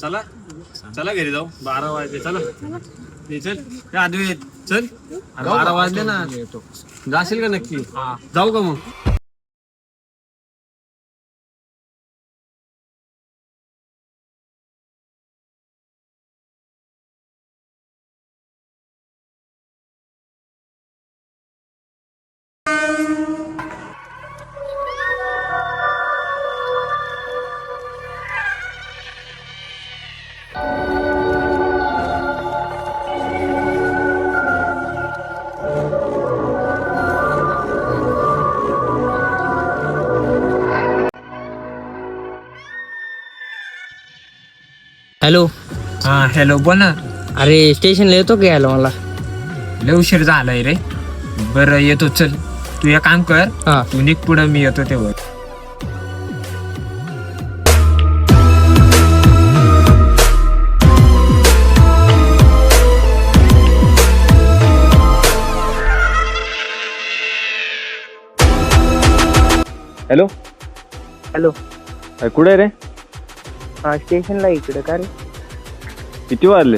चला चला घरी जाऊ 12 वाजले. चला चल त्या आधी चल 12 वाजले ना. जाशील का नक्की? जाऊ का मग? हॅलो. हा हॅलो बोल ना. अरे स्टेशनला येतो का यायला मला? लय उशीर झालाय रे. बरं येतो चल. तू एक काम कर, हा. तू निघ पुढं, मी येतो तेव्हा. Hello hello. कुठे रे? हा स्टेशनला इकडे का रे? किती वाजले?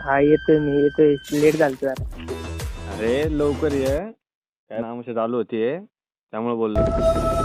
हा येतोय मी येतोय. लेट झालं जरा. अरे लवकर ये, काय नामशे चालू होतीये त्यामुळे बोललो.